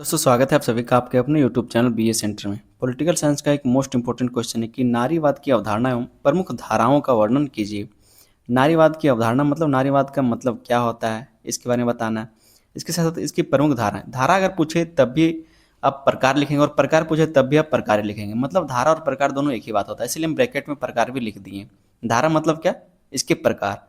दोस्तों स्वागत है आप सभी का आपके अपने यूट्यूब चैनल बीए सेंटर में। पॉलिटिकल साइंस का एक मोस्ट इंपॉर्टेंट क्वेश्चन है कि नारीवाद की अवधारणा एवं प्रमुख धाराओं का वर्णन कीजिए। नारीवाद की अवधारणा मतलब नारीवाद का मतलब क्या होता है, इसके बारे में बताना है। इसके साथ साथ इसकी प्रमुख धारा धारा अगर पूछे तब भी आप प्रकार लिखेंगे और प्रकार पूछे तब भी आप प्रकार लिखेंगे। मतलब धारा और प्रकार दोनों एक ही बात होता है, इसलिए हम ब्रैकेट में प्रकार भी लिख दिए। धारा मतलब क्या, इसके प्रकार।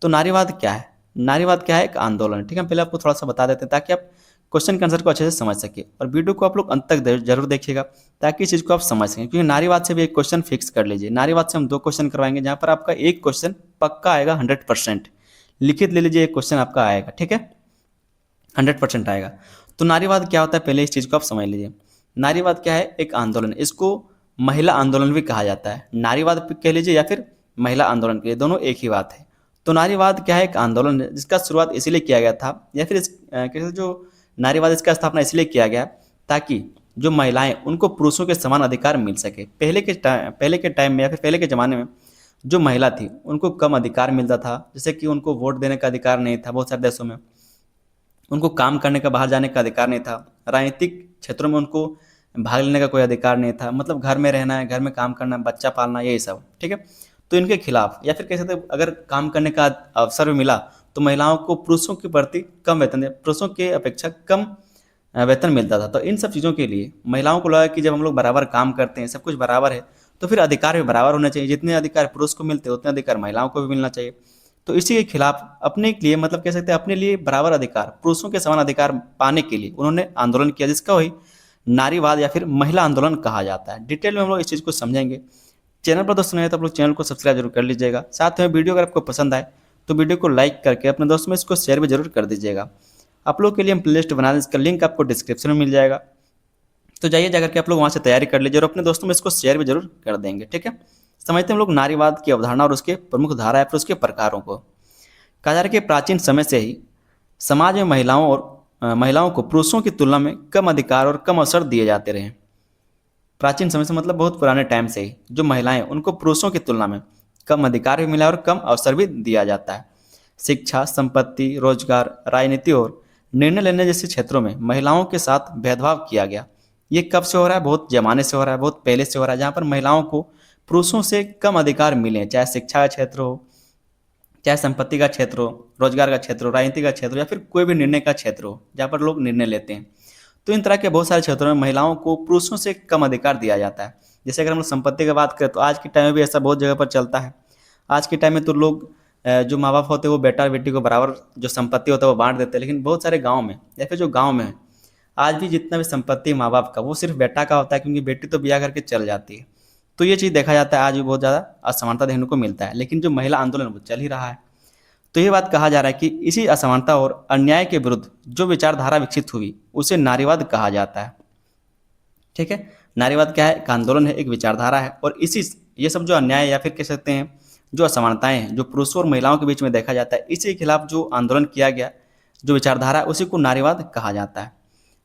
तो नारीवाद क्या है? नारीवाद क्या है? एक आंदोलन है। ठीक है, पहले आपको थोड़ा सा बता देते हैं ताकि आप क्वेश्चन के आंसर को अच्छे से समझ सके, और वीडियो को आप लोग अंत तक जरूर देखिएगा ताकि इस चीज़ को आप समझ सकें। क्योंकि नारीवाद से भी एक क्वेश्चन फिक्स कर लीजिए। नारीवाद से हम 2 क्वेश्चन करवाएंगे जहाँ पर आपका एक क्वेश्चन पक्का आएगा 100%। लिखित ले लीजिए, एक क्वेश्चन आपका आएगा, ठीक है, 100% आएगा। तो नारीवाद क्या होता है पहले इस चीज़ को आप समझ लीजिए। नारीवाद क्या है? एक आंदोलन। इसको महिला आंदोलन भी कहा जाता है। नारीवाद कह लीजिए या फिर महिला आंदोलन के लिए, दोनों एक ही बात है। तो नारीवाद क्या है? एक आंदोलन है जिसका शुरुआत इसीलिए किया गया था, या फिर कैसे जो नारीवाद इसका स्थापना इसलिए किया गया ताकि जो महिलाएं उनको पुरुषों के समान अधिकार मिल सके। पहले के टाइम में या फिर पहले के ज़माने में जो महिला थी उनको कम अधिकार मिलता था, जैसे कि उनको वोट देने का अधिकार नहीं था बहुत सारे देशों में, उनको काम करने का, बाहर जाने का अधिकार नहीं था, राजनीतिक क्षेत्रों में उनको भाग लेने का कोई अधिकार नहीं था। मतलब घर में रहना है, घर में काम करना, बच्चा पालना, यही सब, ठीक है। तो इनके खिलाफ, या फिर कह सकते हैं अगर काम करने का अवसर भी मिला तो महिलाओं को पुरुषों के प्रति कम वेतन, पुरुषों के अपेक्षा कम वेतन मिलता था। तो इन सब चीज़ों के लिए महिलाओं को लगा कि जब हम लोग बराबर काम करते हैं, सब कुछ बराबर है, तो फिर अधिकार भी बराबर होने चाहिए। जितने अधिकार पुरुष को मिलते हैं उतने अधिकार महिलाओं को भी मिलना चाहिए। तो इसी के खिलाफ अपने लिए, मतलब कह सकते हैं अपने लिए बराबर अधिकार, पुरुषों के समान अधिकार पाने के लिए उन्होंने आंदोलन किया, जिसका वही नारीवाद या फिर महिला आंदोलन कहा जाता है। डिटेल में हम लोग इस चीज़ को समझेंगे। चैनल पर दोस्तों नए तो आप लोग चैनल को सब्सक्राइब जरूर कर लीजिएगा। साथ में वीडियो अगर आपको पसंद आए तो वीडियो को लाइक करके अपने दोस्तों में इसको शेयर भी जरूर कर दीजिएगा। आप लोग के लिए हम प्लेलिस्ट बना दें, इसका लिंक आपको डिस्क्रिप्शन में मिल जाएगा। तो जाइए जाकर के आप लोग वहाँ से तैयारी कर लीजिए और अपने दोस्तों में इसको शेयर भी जरूर कर देंगे, ठीक है। समझते हैं हम लोग नारीवाद की अवधारणा और उसके प्रमुख धारा या फिर उसके प्रकारों को। कहा जा रहा है कि प्राचीन समय से ही समाज में महिलाओं को पुरुषों की तुलना में कम अधिकार और कम अवसर दिए जाते रहे। प्राचीन समय से मतलब बहुत पुराने टाइम से ही जो महिलाएं उनको पुरुषों की तुलना में कम अधिकार भी मिला और कम अवसर भी दिया जाता है। शिक्षा, संपत्ति, रोजगार, राजनीति और निर्णय लेने जैसे क्षेत्रों में महिलाओं के साथ भेदभाव किया गया। ये कब से हो रहा है? बहुत जमाने से हो रहा है, बहुत पहले से हो रहा है, जहाँ पर महिलाओं को पुरुषों से कम अधिकार मिले, चाहे शिक्षा का क्षेत्र हो, चाहे संपत्ति का क्षेत्र हो, रोजगार का क्षेत्र हो, राजनीति का क्षेत्र हो, या फिर कोई भी निर्णय का क्षेत्र हो जहाँ पर लोग निर्णय लेते हैं। तो इन तरह के बहुत सारे क्षेत्रों में महिलाओं को पुरुषों से कम अधिकार दिया जाता है। जैसे अगर हम लोग संपत्ति की बात करें तो आज के टाइम में भी ऐसा बहुत जगह पर चलता है। आज के टाइम में तो लोग जो माँ बाप होते हैं वो बेटा और बेटी को बराबर जो संपत्ति होता है वो बांट देते हैं, लेकिन बहुत सारे गाँव में या फिर जो गाँव में है आज भी जितना भी संपत्ति माँ बाप का वो सिर्फ बेटा का होता है, क्योंकि बेटी तो ब्याह करके चल जाती है। तो ये चीज़ देखा जाता है, आज भी बहुत ज़्यादा असमानता देखने को मिलता है, लेकिन जो महिला आंदोलन वो चल ही रहा है। तो ये बात कहा जा रहा है कि इसी असमानता और अन्याय के विरुद्ध जो विचारधारा विकसित हुई उसे नारीवाद कहा जाता है, ठीक है। नारीवाद क्या है? एक आंदोलन है, एक विचारधारा है, और इसी ये सब जो अन्याय या फिर कह सकते हैं जो असमानताएं हैं जो पुरुषों और महिलाओं के बीच में देखा जाता है, इसी के खिलाफ जो आंदोलन किया गया, जो विचारधारा है, उसी को नारीवाद कहा जाता है।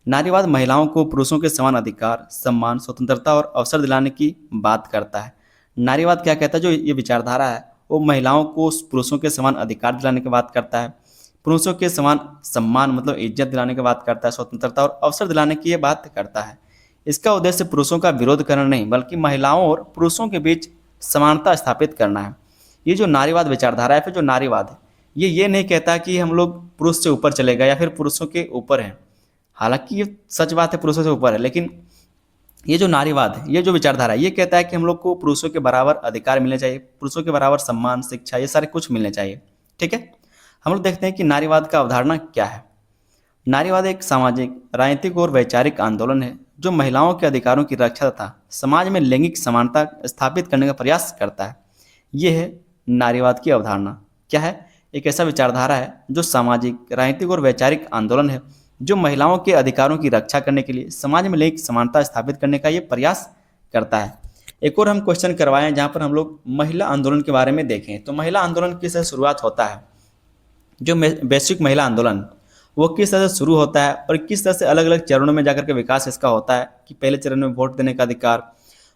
नारीवाद महिलाओं को पुरुषों के समान अधिकार, सम्मान, स्वतंत्रता और अवसर दिलाने की बात करता है। नारीवाद क्या कहता है? जो ये विचारधारा है वो महिलाओं को पुरुषों के समान अधिकार दिलाने की बात करता है, पुरुषों के समान सम्मान मतलब इज्जत दिलाने की बात करता है, स्वतंत्रता और अवसर दिलाने की ये बात करता है। इसका उद्देश्य पुरुषों का विरोध करना नहीं, बल्कि महिलाओं और पुरुषों के बीच समानता स्थापित करना है। ये जो नारीवाद विचारधारा है, फिर जो नारीवाद है, ये नहीं कहता कि हम लोग पुरुष से ऊपर चले गए या फिर पुरुषों के ऊपर हैं। हालांकि ये सच बात है, पुरुषों से ऊपर है, लेकिन ये जो नारीवाद है, ये जो विचारधारा है, ये कहता है कि हम लोग को पुरुषों के बराबर अधिकार मिलने चाहिए, पुरुषों के बराबर सम्मान, शिक्षा, ये सारे कुछ मिलने चाहिए, ठीक है। हम लोग देखते हैं कि नारीवाद का अवधारणा क्या है। नारीवाद एक सामाजिक, राजनीतिक और वैचारिक आंदोलन है जो महिलाओं के अधिकारों की रक्षा तथा समाज में लैंगिक समानता स्थापित करने का प्रयास करता है। ये है नारीवाद की अवधारणा। क्या है? एक ऐसा विचारधारा है जो सामाजिक, राजनीतिक और वैचारिक आंदोलन है जो महिलाओं के अधिकारों की रक्षा करने के लिए समाज में लैंगिक समानता स्थापित करने का ये प्रयास करता है। एक और हम क्वेश्चन करवाएं जहाँ पर हम लोग महिला आंदोलन के बारे में देखें। तो महिला आंदोलन किस शुरुआत होता है? जो वैश्विक महिला आंदोलन वो किस तरह से शुरू होता है और किस तरह से अलग अलग चरणों में जाकर के विकास इसका होता है, कि पहले चरण में वोट देने का अधिकार,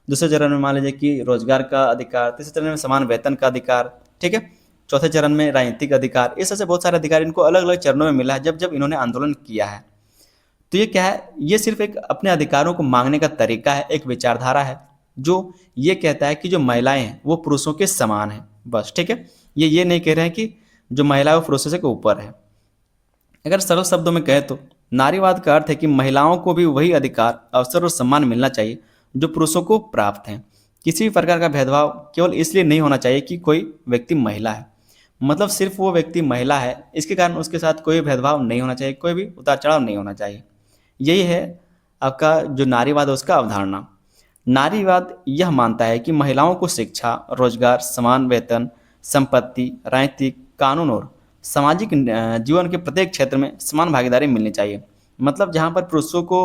दूसरे चरण में मान लीजिए कि रोजगार का अधिकार, तीसरे चरण में समान वेतन का अधिकार, ठीक है, चौथे चरण में राजनीतिक अधिकार। इस तरह से बहुत सारे अधिकार इनको अलग अलग चरणों में मिला है जब जब इन्होंने आंदोलन किया है। तो ये क्या है, ये सिर्फ एक अपने अधिकारों को मांगने का तरीका है, एक विचारधारा है जो ये कहता है कि जो महिलाएं हैं वो पुरुषों के समान हैं, बस। ठीक है, ये नहीं कह रहे हैं कि जो महिला है वो पुरुषों से के ऊपर है। अगर सरल शब्दों में कहें तो नारीवाद का अर्थ है कि महिलाओं को भी वही अधिकार, अवसर और सम्मान मिलना चाहिए जो पुरुषों को प्राप्त हैं। किसी भी प्रकार का भेदभाव केवल इसलिए नहीं होना चाहिए कि कोई व्यक्ति महिला है, मतलब सिर्फ वो व्यक्ति महिला है इसके कारण उसके साथ कोई भेदभाव नहीं होना चाहिए, कोई भी उतार चढ़ाव नहीं होना चाहिए। यही है आपका जो नारीवाद है उसका अवधारणा। नारीवाद यह मानता है कि महिलाओं को शिक्षा, रोजगार, समान वेतन, संपत्ति, राजनीतिक, कानून और सामाजिक जीवन के प्रत्येक क्षेत्र में समान भागीदारी मिलनी चाहिए। मतलब जहाँ पर पुरुषों को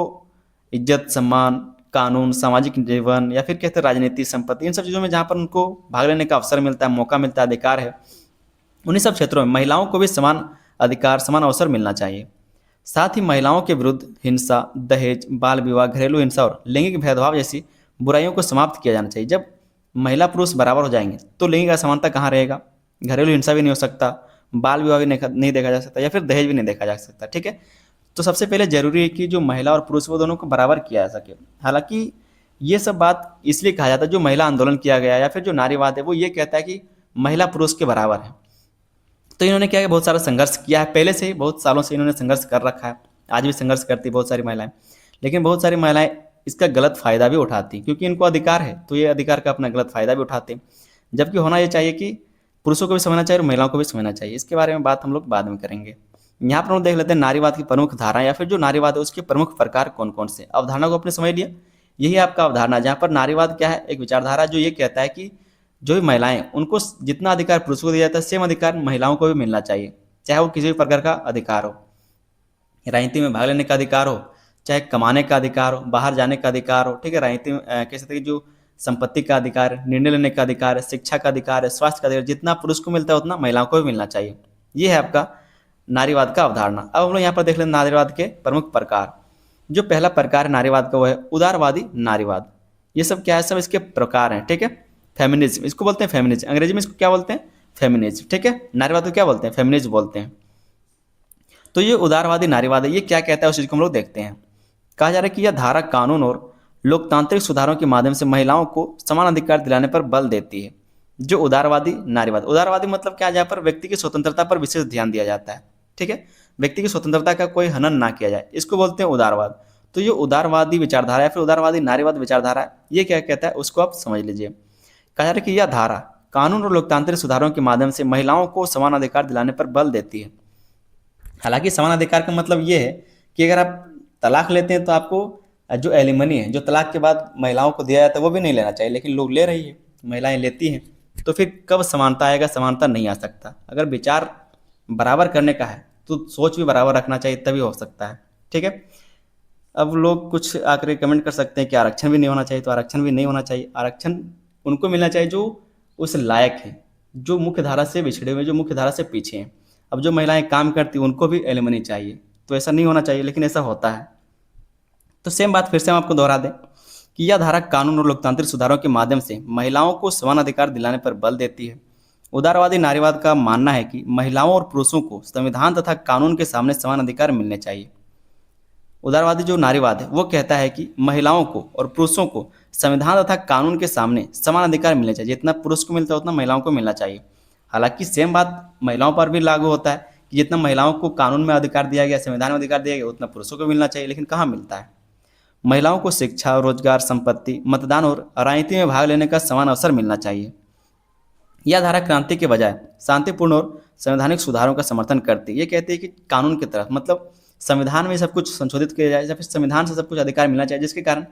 इज्जत, सम्मान, कानून, सामाजिक जीवन या फिर कहते हैं राजनीति, संपत्ति, इन सब चीज़ों में जहाँ पर उनको भाग लेने का अवसर मिलता है, मौका मिलता है, अधिकार है, उन्हीं सब क्षेत्रों में महिलाओं को भी समान अधिकार, समान अवसर मिलना चाहिए। साथ ही महिलाओं के विरुद्ध हिंसा, दहेज, बाल विवाह, घरेलू हिंसा और लैंगिक भेदभाव जैसी बुराइयों को समाप्त किया जाना चाहिए। जब महिला पुरुष बराबर हो जाएंगे तो लैंगिक असमानता कहाँ रहेगा, घरेलू हिंसा भी नहीं हो सकता, बाल विवाह भी नहीं देखा जा सकता या फिर दहेज भी नहीं देखा जा सकता। ठीक है, तो सबसे पहले जरूरी है कि जो महिला और पुरुष वो दोनों को बराबर किया जा सके। हालांकि ये सब बात इसलिए कहा जाता है, जो महिला आंदोलन किया गया या फिर जो नारीवाद है वो ये कहता है कि महिला पुरुष के बराबर है। तो इन्होंने क्या है, बहुत सारा संघर्ष किया है, पहले से ही बहुत सालों से इन्होंने संघर्ष कर रखा है, आज भी संघर्ष करती बहुत सारी महिलाएं। लेकिन बहुत सारी महिलाएं इसका गलत फायदा भी उठाती, क्योंकि इनको अधिकार है तो ये अधिकार का अपना गलत फायदा भी उठाते। जबकि होना ये चाहिए कि पुरुषों को भी समझना चाहिए और महिलाओं को भी समझना चाहिए। इसके बारे में बात हम लोग बाद में करेंगे। यहाँ पर हम देख लेते हैं नारीवाद की प्रमुख धारा या फिर जो नारीवाद है उसके प्रमुख प्रकार कौन कौन से। अवधारणा को आपने समझ लिया, यही आपका अवधारणा, जहाँ पर नारीवाद क्या है, एक विचारधारा जो ये कहता है कि जो भी महिलाएं उनको जितना अधिकार पुरुषों को दिया जाता है सेम अधिकार महिलाओं को भी मिलना चाहिए, चाहे वो किसी भी प्रकार का अधिकार हो, राजनीति में भाग लेने का अधिकार हो, चाहे कमाने का अधिकार हो, बाहर जाने का अधिकार हो। ठीक है, राजनीति में कह सकते हैं कि जो संपत्ति का अधिकार है, निर्णय लेने का अधिकार है, शिक्षा का अधिकार है, स्वास्थ्य का अधिकार, जितना पुरुष को मिलता है उतना महिलाओं को भी मिलना चाहिए। ये है आपका नारीवाद का अवधारणा। अब हम लोग यहाँ पर देख लें नारीवाद के प्रमुख प्रकार। जो पहला प्रकार है नारीवाद का वो है उदारवादी नारीवाद। ये सब क्या है, सब इसके प्रकार हैं। ठीक है, फेमिनिज्म इसको बोलते हैं, फेमिनिज्म अंग्रेजी में इसको क्या बोलते हैं, फेमिनिज्म। ठीक है, नारीवाद को क्या बोलते हैं, फेमिनिज्म बोलते हैं। तो ये उदारवादी नारीवाद है, ये क्या कहता है उस चीज को हम लोग देखते हैं। कहा जा रहा है कि यह धारा कानून और लोकतांत्रिक सुधारों के माध्यम से महिलाओं को समान अधिकार दिलाने पर बल देती है। जो उदारवादी नारीवाद, उदारवादी मतलब क्या, जहाँ पर व्यक्ति की स्वतंत्रता पर विशेष ध्यान दिया जाता है। ठीक है, व्यक्ति की स्वतंत्रता का कोई हनन ना किया जाए, इसको बोलते हैं उदारवाद। तो ये उदारवादी विचारधारा या फिर उदारवादी नारीवाद विचारधारा ये क्या कहता है उसको आप समझ लीजिए। कहा जा रहा है कि यह धारा कानून और लोकतांत्रिक सुधारों के माध्यम से महिलाओं को समान अधिकार दिलाने पर बल देती है। हालांकि समान अधिकार का मतलब ये है कि अगर आप तलाक लेते हैं तो आपको जो एलिमनी है, जो तलाक के बाद महिलाओं को दिया जाता है वो भी नहीं लेना चाहिए, लेकिन लोग ले रही है, महिलाएं लेती हैं। तो फिर कब समानता आएगा, समानता नहीं आ सकता। अगर विचार बराबर करने का है तो सोच भी बराबर रखना चाहिए, तभी हो सकता है। ठीक है, अब लोग कुछ आकर कमेंट कर सकते हैं कि आरक्षण भी नहीं होना चाहिए, तो आरक्षण भी नहीं होना चाहिए। आरक्षण उनको मिलना चाहिए जो उस लायक है, जो मुख्य धारा से बिछड़े हुए, जो मुख्य धारा से पीछे हैं। अब जो महिलाएं काम करती उनको भी एलिमनी चाहिए, तो ऐसा नहीं होना चाहिए, लेकिन ऐसा होता है। तो सेम बात फिर से हम आपको दोहरा दें कि यह धारा कानून और लोकतांत्रिक सुधारों के माध्यम से महिलाओं को समान अधिकार दिलाने पर बल देती है। उदारवादी नारीवाद का मानना है कि महिलाओं और पुरुषों को संविधान तथा कानून के सामने समान अधिकार मिलने चाहिए। उदारवादी जो नारीवाद है वो कहता है कि महिलाओं को और पुरुषों को संविधान तथा कानून के सामने समान अधिकार मिलने चाहिए, जितना पुरुष को मिलता है उतना महिलाओं को मिलना चाहिए। हालांकि सेम बात महिलाओं पर भी लागू होता है कि जितना महिलाओं को कानून में अधिकार दिया गया, संविधान में अधिकार दिया गया, उतना पुरुषों को मिलना चाहिए, लेकिन कहाँ मिलता है। महिलाओं को शिक्षा, रोजगार, संपत्ति, मतदान और राजनीति में भाग लेने का समान अवसर मिलना चाहिए। यह धारा क्रांति के बजाय शांतिपूर्ण और संवैधानिक सुधारों का समर्थन करती है। ये कहती है कि कानून की तरफ, मतलब संविधान में सब कुछ संशोधित किया जाए या फिर संविधान से सब कुछ अधिकार मिलना चाहिए, जिसके कारण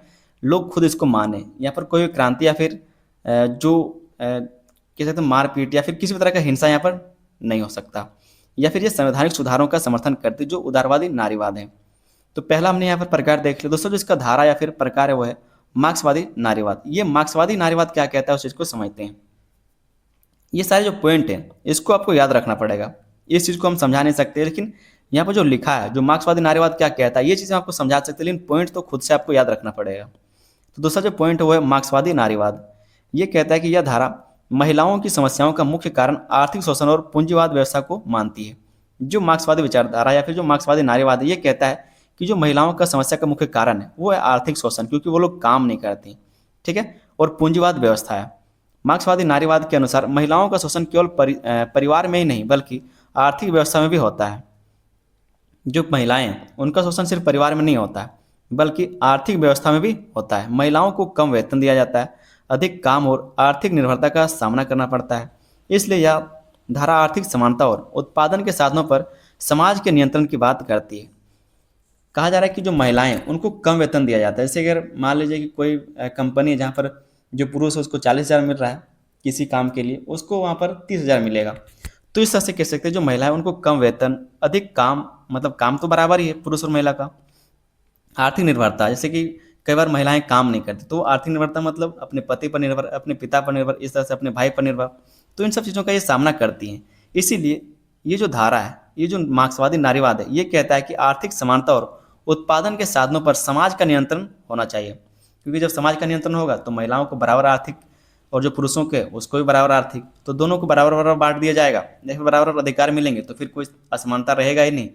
लोग खुद इसको माने। यहाँ पर कोई क्रांति या फिर जो कह सकते हैं मारपीट या फिर किसी भी तरह का हिंसा यहाँ पर नहीं हो सकता। या फिर ये संवैधानिक सुधारों का समर्थन करती, जो उदारवादी नारीवाद है। तो पहला हमने यहाँ पर प्रकार देख लिया। दोस्तों जो इसका धारा या फिर प्रकार है वो है मार्क्सवादी नारीवाद। ये मार्क्सवादी नारीवाद क्या कहता है उस चीज़ को समझते हैं। ये सारे जो पॉइंट हैं इसको आपको याद रखना पड़ेगा, इस चीज़ को हम समझा नहीं सकते, लेकिन यहाँ पर जो लिखा है जो मार्क्सवादी नारीवाद क्या कहता है ये चीज़ें आपको समझा सकते हैं, लेकिन पॉइंट तो खुद से आपको याद रखना पड़ेगा। तो दूसरा जो पॉइंट है वो है मार्क्सवादी नारीवाद। ये कहता है कि यह धारा महिलाओं की समस्याओं का मुख्य कारण आर्थिक शोषण और पूंजीवाद व्यवस्था को मानती है। जो मार्क्सवादी विचारधारा या फिर जो मार्क्सवादी नारीवाद है ये कहता है कि जो महिलाओं का समस्या का मुख्य कारण है वो है आर्थिक शोषण, क्योंकि वो लोग काम नहीं करती, ठीक है, और पूंजीवाद व्यवस्था है। मार्क्सवादी नारीवाद के अनुसार महिलाओं का शोषण केवल परिवार में ही नहीं बल्कि आर्थिक व्यवस्था में भी होता है। जो महिलाएं हैं उनका शोषण सिर्फ परिवार में नहीं होता है बल्कि आर्थिक व्यवस्था में भी होता है। महिलाओं को कम वेतन दिया जाता है, अधिक काम और आर्थिक निर्भरता का सामना करना पड़ता है। इसलिए यह धारा आर्थिक समानता और उत्पादन के साधनों पर समाज के नियंत्रण की बात करती है। कहा जा रहा है कि जो महिलाएं हैं, उनको कम वेतन दिया जाता है। जैसे अगर मान लीजिए कि कोई कंपनी है जहाँ पर जो पुरुष है उसको 40,000 मिल रहा है किसी काम के लिए, उसको वहाँ पर 30,000 मिलेगा। तो इस तरह से कह सकते हैं जो महिला है उनको कम वेतन, अधिक काम, मतलब काम तो बराबर ही है पुरुष और महिला का। आर्थिक निर्भरता, जैसे कि कई बार महिलाएं काम नहीं करती, तो आर्थिक निर्भरता मतलब अपने पति पर निर्भर, अपने पिता पर निर्भर, इस तरह से अपने भाई पर निर्भर, तो इन सब चीज़ों का ये सामना करती हैं। इसीलिए ये जो धारा है, ये जो मार्क्सवादी नारीवाद है, ये कहता है कि आर्थिक समानता और उत्पादन के साधनों पर समाज का नियंत्रण होना चाहिए, क्योंकि जब समाज का नियंत्रण होगा तो महिलाओं को बराबर आर्थिक और जो पुरुषों के उसको भी बराबर आर्थिक, तो दोनों को बराबर बराबर बांट दिया जाएगा या फिर बराबर अधिकार मिलेंगे, तो फिर कोई असमानता रहेगा ही नहीं,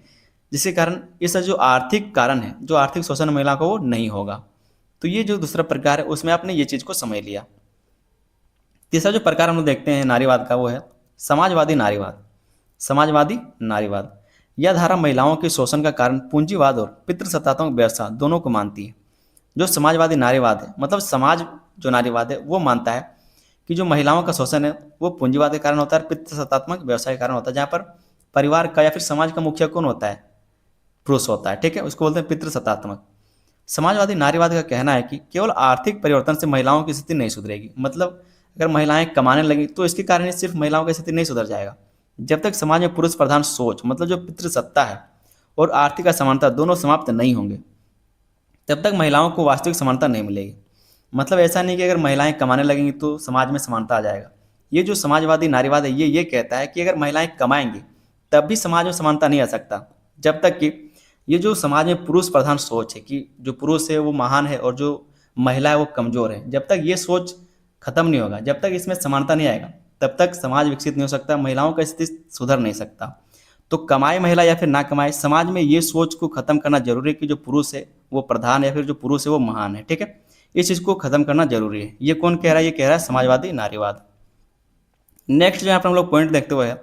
जिसके कारण इस जो आर्थिक कारण है, जो आर्थिक शोषण महिला को वो नहीं होगा। तो ये जो दूसरा प्रकार है उसमें आपने ये चीज़ को समझ लिया। तीसरा जो प्रकार हम लोग देखते हैं नारीवाद का वो है समाजवादी नारीवाद। समाजवादी नारीवाद, यह धारा महिलाओं के शोषण का कारण पूंजीवाद और पितृसत्तात्मक व्यवस्था दोनों को मानती है। जो समाजवादी नारीवाद है, मतलब समाज जो नारीवाद है वो मानता है कि जो महिलाओं का शोषण है वो पूंजीवाद के कारण होता है, पितृसत्तात्मक व्यवसाय के कारण होता है, जहाँ पर परिवार का या फिर समाज का मुखिया कौन होता है, पुरुष होता है, ठीक है, उसको बोलते हैं पितृसत्तात्मक। समाजवादी नारीवाद का कहना है कि केवल आर्थिक परिवर्तन से महिलाओं की स्थिति नहीं सुधरेगी, मतलब अगर महिलाएं कमाने लगी तो इसके कारण ही सिर्फ महिलाओं की स्थिति नहीं सुधर जाएगा। जब तक समाज में पुरुष प्रधान सोच, मतलब जो पितृसत्ता है, और आर्थिक असमानता दोनों समाप्त नहीं होंगे तब तक महिलाओं को वास्तविक समानता नहीं मिलेगी। मतलब ऐसा नहीं कि अगर महिलाएं कमाने लगेंगी तो समाज में समानता आ जाएगा। ये जो समाजवादी नारीवाद है ये कहता है कि अगर महिलाएं कमाएंगी तब भी समाज में समानता नहीं आ सकता, जब तक कि ये जो समाज में पुरुष प्रधान सोच है कि जो पुरुष है वो महान है और जो महिला है वो कमजोर है, जब तक ये सोच खत्म नहीं होगा, जब तक इसमें समानता नहीं आएगा, तब तक समाज विकसित नहीं हो सकता, महिलाओं का स्थिति सुधर नहीं सकता। तो कमाए महिला या फिर ना कमाए, समाज में ये सोच को खत्म करना जरूरी है कि जो पुरुष है वो प्रधान या फिर जो पुरुष है वो महान है, ठीक है, इस चीज को खत्म करना जरूरी है। ये कौन कह रहा है? ये कह रहा है समाजवादी नारीवाद। नेक्स्ट जो यहाँ पर हम लोग पॉइंट देखते हुए है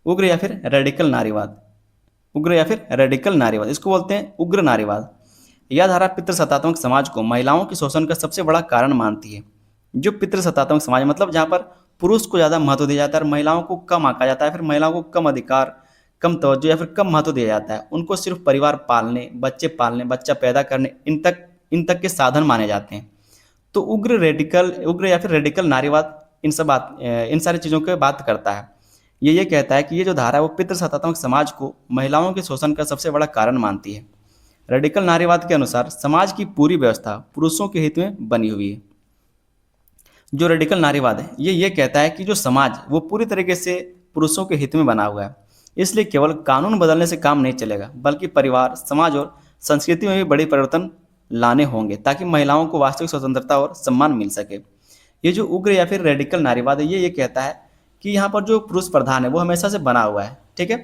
उग्र या फिर रेडिकल नारीवाद। उग्र या फिर रेडिकल नारीवाद, इसको बोलते हैं उग्र नारीवाद। यह धारा पितृसत्तात्मक समाज को महिलाओं के शोषण का सबसे बड़ा कारण मानती है। जो पितृसत्तात्मक समाज मतलब जहाँ पर पुरुष को ज़्यादा महत्व दिया जाता है और महिलाओं को कम आंका जाता है, फिर महिलाओं को कम अधिकार, कम तवज्जो या फिर कम महत्व दिया जाता है, उनको सिर्फ परिवार पालने, बच्चे पालने, बच्चा पैदा करने, इन तक के साधन माने जाते हैं। तो उग्र या फिर रेडिकल नारीवाद इन सारी चीज़ों की बात करता है। ये कहता है कि ये जो धारा है वो पितृसत्तात्मक समाज को महिलाओं के शोषण का सबसे बड़ा कारण मानती है। रेडिकल नारीवाद के अनुसार समाज की पूरी व्यवस्था पुरुषों के हित में बनी हुई है। जो रेडिकल नारीवाद है ये कहता है कि जो समाज वो पूरी तरीके से पुरुषों के हित में बना हुआ है, इसलिए केवल कानून बदलने से काम नहीं चलेगा, बल्कि परिवार, समाज और संस्कृति में भी बड़े परिवर्तन लाने होंगे ताकि महिलाओं को वास्तविक स्वतंत्रता और सम्मान मिल सके। ये जो उग्र या फिर रेडिकल नारीवाद है ये कहता है कि यहाँ पर जो पुरुष प्रधान है वो हमेशा से बना हुआ है, ठीक है,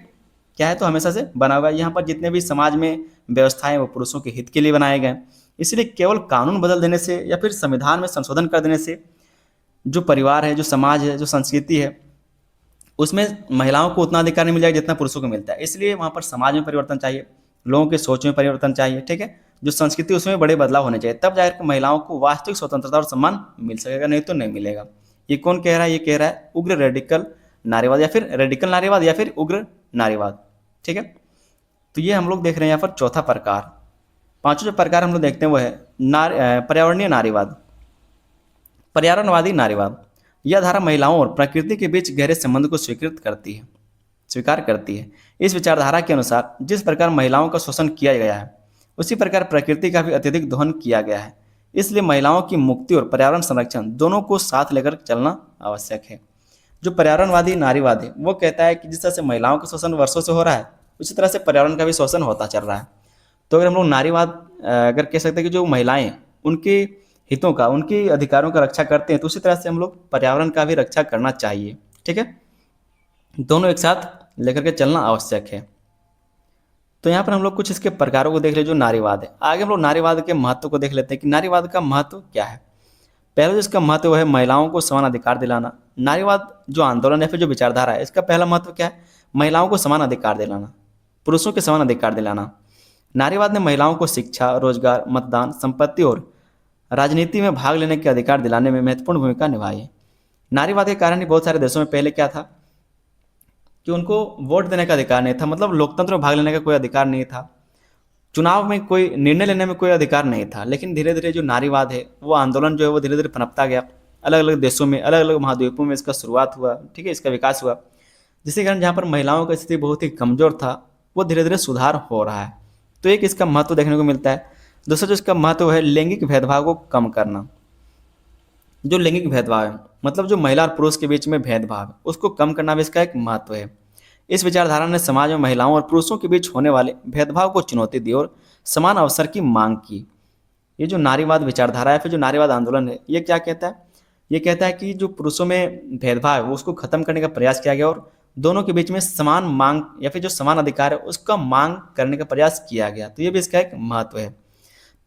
क्या है, तो हमेशा से बना हुआ है। यहाँ पर जितने भी समाज में व्यवस्थाएं वो पुरुषों के हित के लिए बनाए गए, इसलिए केवल कानून बदल देने से या फिर संविधान में संशोधन कर देने से जो परिवार है, जो समाज है, जो संस्कृति है, उसमें महिलाओं को उतना अधिकार नहीं मिल जाएगा जितना पुरुषों को मिलता है। इसलिए वहाँ पर समाज में परिवर्तन चाहिए, लोगों के सोच में परिवर्तन चाहिए, ठीक है, जो संस्कृति उसमें बड़े बदलाव होने चाहिए, तब जाकर महिलाओं को वास्तविक स्वतंत्रता और सम्मान मिल सकेगा, नहीं तो नहीं मिलेगा। ये कौन कह रहा है? ये कह रहा है उग्र रेडिकल नारीवाद या फिर रेडिकल नारीवाद या फिर उग्र नारीवाद, ठीक है। तो ये हम लोग देख रहे हैं यहाँ पर चौथा प्रकार। पांचों जो प्रकार हम लोग देखते हैं वो है पर्यावरणीय नारीवाद। पर्यावरणवादी नारीवाद, यह धारा महिलाओं और प्रकृति के बीच गहरे संबंध को स्वीकार करती है। इस विचारधारा के अनुसार जिस प्रकार महिलाओं का शोषण किया गया है उसी प्रकार प्रकृति का भी अत्यधिक दोहन किया गया है, इसलिए महिलाओं की मुक्ति और पर्यावरण संरक्षण दोनों को साथ लेकर चलना आवश्यक है। जो पर्यावरणवादी नारीवाद है वो कहता है कि जिस तरह से महिलाओं का शोषण वर्षों से हो रहा है उसी तरह से पर्यावरण का भी शोषण होता चल रहा है। तो अगर हम लोग नारीवाद अगर कह सकते हैं कि जो महिलाएं हैं उनके हितों का, उनके अधिकारों का रक्षा करते हैं, तो उसी तरह से हम लोग पर्यावरण का भी रक्षा करना चाहिए, ठीक है, दोनों एक साथ लेकर के चलना आवश्यक है। तो यहाँ पर हम लोग कुछ इसके प्रकारों को देख ले जो नारीवाद है। आगे हम लोग नारीवाद के महत्व को देख लेते हैं कि नारीवाद का महत्व क्या है। पहला जो इसका महत्व है महिलाओं को समान अधिकार दिलाना। नारीवाद जो आंदोलन है फिर जो विचारधारा है, इसका पहला महत्व क्या है? महिलाओं को समान अधिकार दिलाना, पुरुषों के समान अधिकार दिलाना। नारीवाद ने महिलाओं को शिक्षा, रोजगार, मतदान, संपत्ति और राजनीति में भाग लेने के अधिकार दिलाने में महत्वपूर्ण भूमिका निभाई है। नारीवाद के कारण ही बहुत सारे देशों में पहले क्या था कि उनको वोट देने का अधिकार नहीं था, मतलब लोकतंत्र में भाग लेने का कोई अधिकार नहीं था, चुनाव में कोई निर्णय लेने में कोई अधिकार नहीं था। लेकिन धीरे धीरे जो नारीवाद है वो आंदोलन जो है वो धीरे धीरे पनपता गया। अलग अलग देशों में, अलग अलग महाद्वीपों में इसका शुरुआत हुआ, ठीक है, इसका विकास हुआ, जिसके कारण जहाँ पर महिलाओं का स्थिति बहुत ही कमजोर था वो धीरे धीरे सुधार हो रहा है। तो एक इसका महत्व देखने को मिलता है। दूसरा जो इसका महत्व है लैंगिक भेदभाव को कम करना। जो लैंगिक भेदभाव है मतलब जो महिला और पुरुष के बीच में भेदभाव है उसको कम करना भी इसका एक महत्व है। इस विचारधारा ने समाज में महिलाओं और पुरुषों के बीच होने वाले भेदभाव को चुनौती दी और समान अवसर की मांग की। ये जो नारीवाद विचारधारा है फिर जो नारीवाद आंदोलन है ये क्या कहता है? ये कहता है कि जो पुरुषों में भेदभाव है वो उसको खत्म करने का प्रयास किया गया और दोनों के बीच में समान मांग या फिर जो समान अधिकार है उसका मांग करने का प्रयास किया गया। तो ये भी इसका एक महत्व है।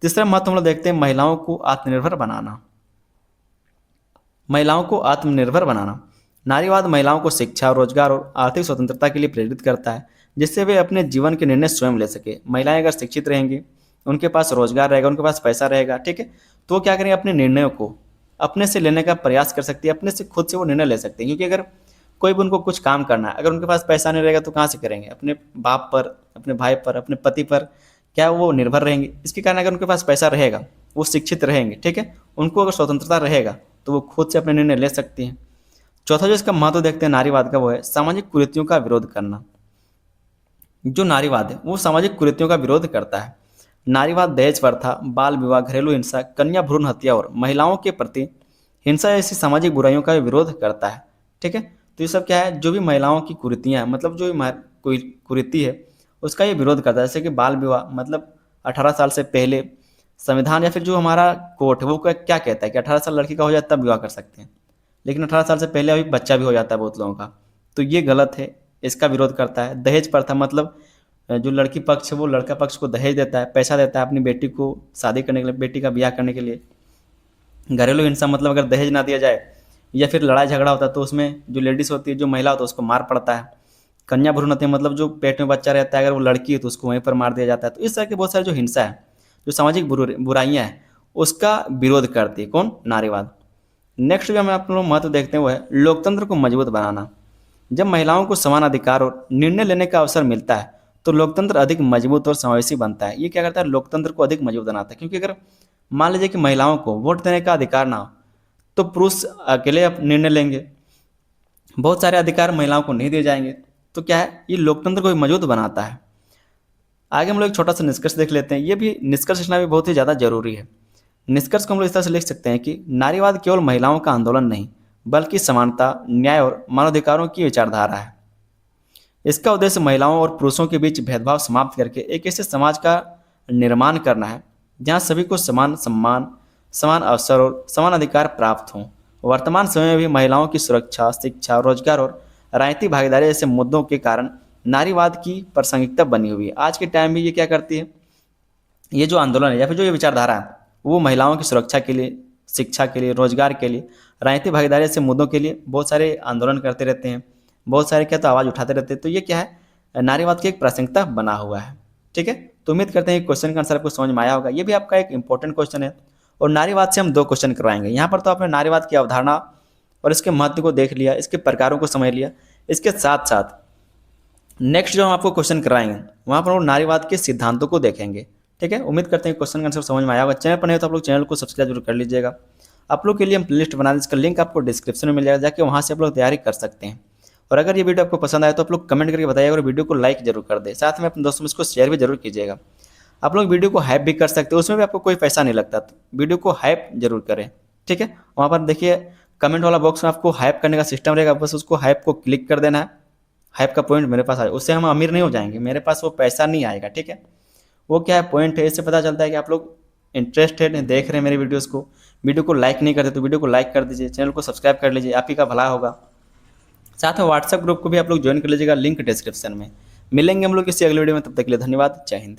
तीसरा महत्व हम लोग देखते हैं महिलाओं को आत्मनिर्भर बनाना। महिलाओं को आत्मनिर्भर बनाना। नारीवाद महिलाओं को शिक्षा, रोजगार और आर्थिक स्वतंत्रता के लिए प्रेरित करता है जिससे वे अपने जीवन के निर्णय स्वयं ले सके। महिलाएं अगर शिक्षित रहेंगी, उनके पास रोजगार रहेगा, उनके पास पैसा रहेगा, ठीक है, तो वो क्या करेंगे? अपने निर्णयों को अपने से लेने का प्रयास कर सकती है, अपने से खुद से वो निर्णय ले सकते हैं। क्योंकि अगर कोई भी उनको कुछ काम करना है, अगर उनके पास पैसा नहीं रहेगा तो कहाँ से करेंगे? अपने बाप पर, अपने भाई पर, अपने पति पर क्या वो निर्भर रहेंगे? इसके कारण अगर उनके पास पैसा रहेगा, वो शिक्षित रहेंगे, ठीक है, उनको अगर स्वतंत्रता रहेगा तो वो खुद से अपने निर्णय ले सकती हैं। चौथा जो इसका महत्व देखते हैं नारीवाद का वो है सामाजिक कुरीतियों का विरोध करना। जो नारीवाद है वो सामाजिक कुरीतियों का विरोध करता है। नारीवाद दहेज प्रथा, बाल विवाह, घरेलू हिंसा, कन्या भ्रूण हत्या और महिलाओं के प्रति हिंसा ऐसी सामाजिक बुराइयों का विरोध करता है, ठीक है। तो ये सब क्या है? जो भी महिलाओं की कुरीतियाँ हैं, मतलब जो भी कोई कुरीति है उसका ये विरोध करता है। जैसे कि बाल विवाह, मतलब 18 साल से पहले संविधान या फिर जो हमारा कोर्ट है वो क्या कहता है कि 18 साल लड़की का हो जाए तब विवाह कर सकते हैं, लेकिन 18 साल से पहले अभी बच्चा भी हो जाता है बहुत लोगों का। तो ये गलत है, इसका विरोध करता है। दहेज प्रथा, मतलब जो लड़की पक्ष है वो लड़का पक्ष को दहेज देता है, पैसा देता है अपनी बेटी को शादी करने के लिए, बेटी का ब्याह करने के लिए। घरेलू हिंसा, मतलब अगर दहेज ना दिया जाए या फिर लड़ाई झगड़ा होता है तो उसमें जो लेडीज़ होती है, जो महिला होता है उसको मार पड़ता है। कन्या भ्रूण हत्या, मतलब जो पेट में बच्चा रहता है अगर वो लड़की है तो उसको वहीं पर मार दिया जाता है। तो इस तरह की बहुत सारी जो हिंसा है, जो सामाजिक बुराइयाँ हैं, उसका विरोध करती है कौन? नारीवाद। नेक्स्ट जो हम आप लोग महत्व देखते हैं वो है लोकतंत्र को मजबूत बनाना। जब महिलाओं को समान अधिकार और निर्णय लेने का अवसर मिलता है तो लोकतंत्र अधिक मजबूत और समावेशी बनता है। ये क्या करता है? लोकतंत्र को अधिक मजबूत बनाता है। क्योंकि अगर मान लीजिए कि महिलाओं को वोट देने का अधिकार ना हो तो पुरुष अकेले निर्णय लेंगे, बहुत सारे अधिकार महिलाओं को नहीं दिए जाएंगे। तो क्या है? ये लोकतंत्र को मजबूत बनाता है। आगे हम लोग एक छोटा सा निष्कर्ष देख लेते हैं। ये भी निष्कर्ष लिखना भी बहुत ही ज़्यादा जरूरी है। निष्कर्ष को हम लोग इस तरह से लिख सकते हैं कि नारीवाद केवल महिलाओं का आंदोलन नहीं बल्कि समानता, न्याय और मानवाधिकारों की विचारधारा है। इसका उद्देश्य महिलाओं और पुरुषों के बीच भेदभाव समाप्त करके एक ऐसे समाज का निर्माण करना है जहां सभी को समान सम्मान, समान अवसर और समान अधिकार प्राप्त हों। वर्तमान समय में भी महिलाओं की सुरक्षा, शिक्षा, रोजगार और राजनीतिक भागीदारी जैसे मुद्दों के कारण नारीवाद की प्रासंगिकता बनी हुई है। आज के टाइम में ये क्या करती है? ये जो आंदोलन है या फिर जो ये विचारधारा है वो महिलाओं की सुरक्षा के लिए, शिक्षा के लिए, रोजगार के लिए, राजनीतिक भागीदारी से मुद्दों के लिए बहुत सारे आंदोलन करते रहते हैं, बहुत सारे क्या तो आवाज़ उठाते रहते हैं। तो ये क्या है? नारीवाद की एक प्रासंगिकता बना हुआ है, ठीक है। तो उम्मीद करते हैं कि क्वेश्चन का आंसर आपको समझ में आया होगा। ये भी आपका एक इंपॉर्टेंट क्वेश्चन है और नारीवाद से हम 2 क्वेश्चन करवाएंगे। यहाँ पर तो आपने नारीवाद की अवधारणा और इसके महत्व को देख लिया, इसके प्रकारों को समझ लिया। इसके साथ साथ नेक्स्ट जो हम आपको क्वेश्चन कराएंगे वहाँ पर हम नारीवाद के सिद्धांतों को देखेंगे, ठीक है। उम्मीद करते हैं क्वेश्चन का आंसर समझ में आया होगा। चैनल पर नहीं हो तो आप लोग चैनल को सब्सक्राइब जरूर कर लीजिएगा। आप लोग के लिए हम प्लेलिस्ट बना दें, इसका लिंक आपको डिस्क्रिप्शन में मिल जाएगा, जाके वहाँ से आप लोग तैयारी कर सकते हैं। और अगर ये वीडियो आपको पसंद आए तो आप लोग कमेंट करके बताइएगा और वीडियो को लाइक जरूर कर दें। साथ में अपने दोस्तों में इसको शेयर भी जरूर कीजिएगा। आप लोग वीडियो को हाइप भी कर सकते हो, उसमें भी आपको कोई पैसा नहीं लगता, तो वीडियो को हाइप जरूर करें, ठीक है। वहाँ पर देखिए कमेंट वाला बॉक्स में आपको हाइप करने का सिस्टम रहेगा, बस उसको हाइप को क्लिक कर देना है। हाइप का पॉइंट मेरे पास आए, उससे हम अमीर नहीं हो जाएंगे, मेरे पास वो पैसा नहीं आएगा, ठीक है। वो क्या है? पॉइंट है। इससे पता चलता है कि आप लोग इंटरेस्टेड हैं, देख रहे हैं मेरे वीडियोस को। वीडियो को लाइक नहीं करते तो वीडियो को लाइक कर दीजिए, चैनल को सब्सक्राइब कर लीजिए, आप ही का भला होगा। साथ में व्हाट्सएप ग्रुप को भी आप लोग ज्वाइन कर लीजिएगा, लिंक डिस्क्रिप्शन में। मिलेंगे हम लोग किसी अगले वीडियो में, तब तक के लिए धन्यवाद। जय हिंद।